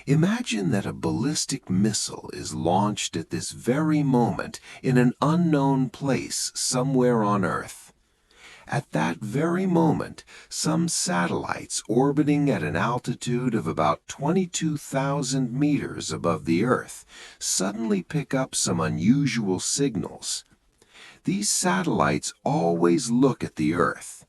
Imagine that a ballistic missile is launched at this very moment in an unknown place somewhere on Earth. At that very moment, some satellites orbiting at an altitude of about 22,000 meters above the Earth suddenly pick up some unusual signals. These satellites always look at the Earth.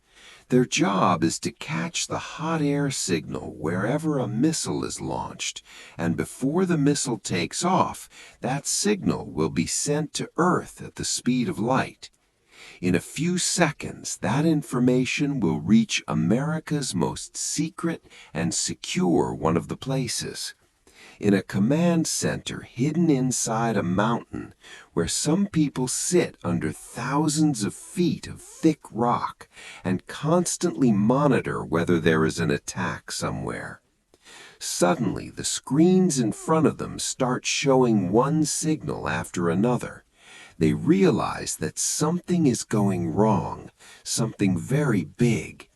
Their job is to catch the hot air signal wherever a missile is launched, and before the missile takes off, that signal will be sent to Earth at the speed of light. In a few seconds, that information will reach America's most secret and secure one of the places. In a command center hidden inside a mountain where some people sit under thousands of feet of thick rock and constantly monitor whether there is an attack somewhere. Suddenly, the screens in front of them start showing one signal after another. They realize that something is going wrong, something very big.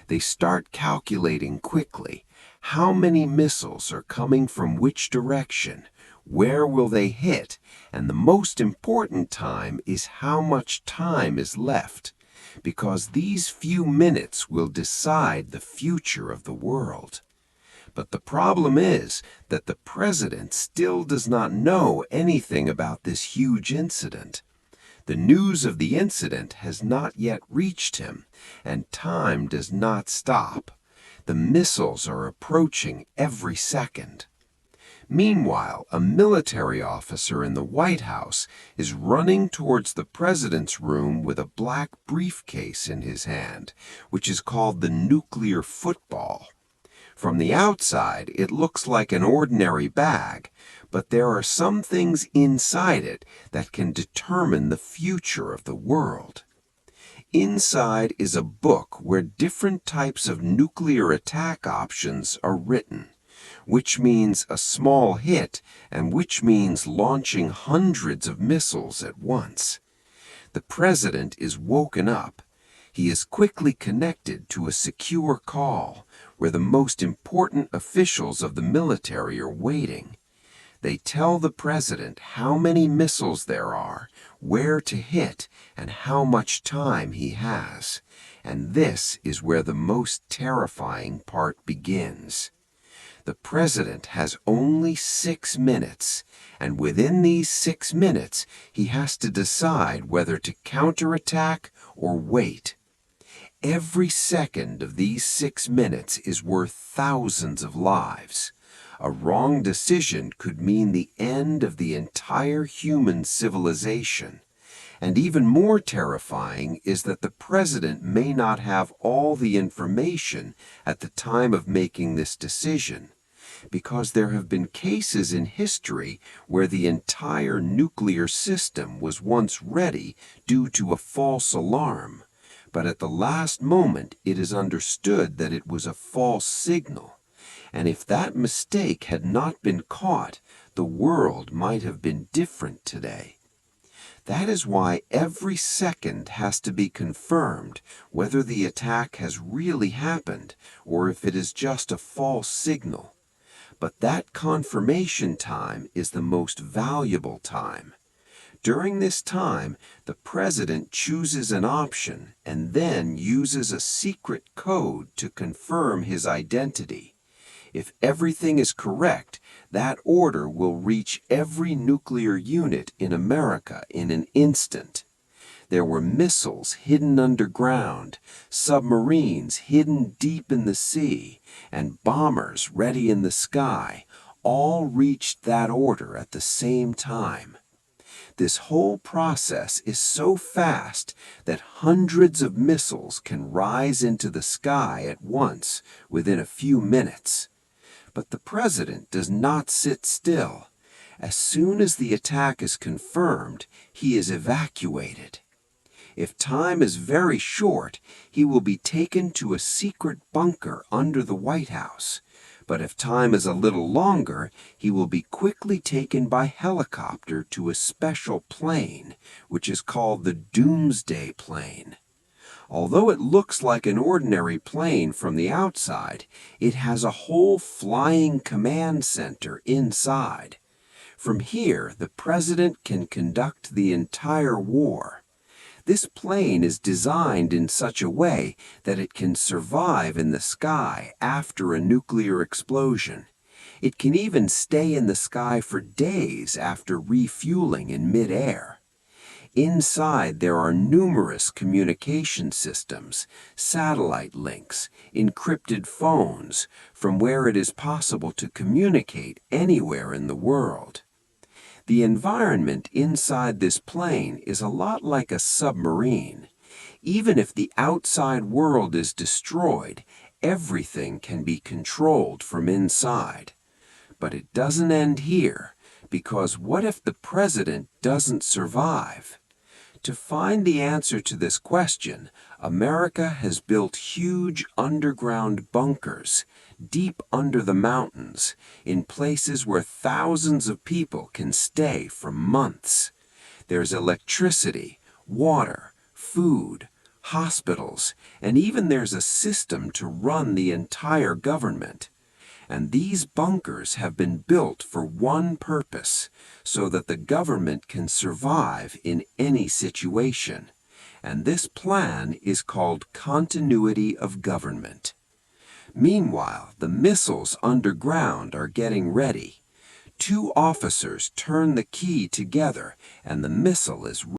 They start calculating quickly. How many missiles are coming from which direction? Where will they hit? And the most important time is how much time is left, because these few minutes will decide the future of the world. But the problem is that the president still does not know anything about this huge incident. The news of the incident has not yet reached him, and time does not stop. The missiles are approaching every second. Meanwhile, a military officer in the White House is running towards the president's room with a black briefcase in his hand, which is called the nuclear football. From the outside, it looks like an ordinary bag, but there are some things inside it that can determine the future of the world. Inside is a book where different types of nuclear attack options are written, which means a small hit and which means launching hundreds of missiles at once. The president is woken up. He is quickly connected to a secure call where the most important officials of the military are waiting. They tell the president how many missiles there are, where to hit, and how much time he has. And this is where the most terrifying part begins. The president has only 6 minutes, and within these 6 minutes, he has to decide whether to counterattack or wait. Every second of these 6 minutes is worth thousands of lives. A wrong decision could mean the end of the entire human civilization. And even more terrifying is that the president may not have all the information at the time of making this decision, because there have been cases in history where the entire nuclear system was once ready due to a false alarm, but at the last moment it is understood that it was a false signal. And if that mistake had not been caught, the world might have been different today. That is why every second has to be confirmed whether the attack has really happened or if it is just a false signal. But that confirmation time is the most valuable time. During this time, the president chooses an option and then uses a secret code to confirm his identity. If everything is correct, that order will reach every nuclear unit in America in an instant. There were missiles hidden underground, submarines hidden deep in the sea, and bombers ready in the sky. All reached that order at the same time. This whole process is so fast that hundreds of missiles can rise into the sky at once within a few minutes. But the president does not sit still. As soon as the attack is confirmed, he is evacuated. If time is very short, he will be taken to a secret bunker under the White House. But if time is a little longer, he will be quickly taken by helicopter to a special plane, which is called the Doomsday Plane. Although it looks like an ordinary plane from the outside, it has a whole flying command center inside. From here, the president can conduct the entire war. This plane is designed in such a way that it can survive in the sky after a nuclear explosion. It can even stay in the sky for days after refueling in midair. Inside, there are numerous communication systems, satellite links, encrypted phones, from where it is possible to communicate anywhere in the world. The environment inside this plane is a lot like a submarine. Even if the outside world is destroyed, everything can be controlled from inside. But it doesn't end here, because what if the president doesn't survive? To find the answer to this question, America has built huge underground bunkers, deep under the mountains, in places where thousands of people can stay for months. There's electricity, water, food, hospitals, and even there's a system to run the entire government. And these bunkers have been built for one purpose, so that the government can survive in any situation. And this plan is called continuity of government. Meanwhile, the missiles underground are getting ready. Two officers turn the key together, and the missile is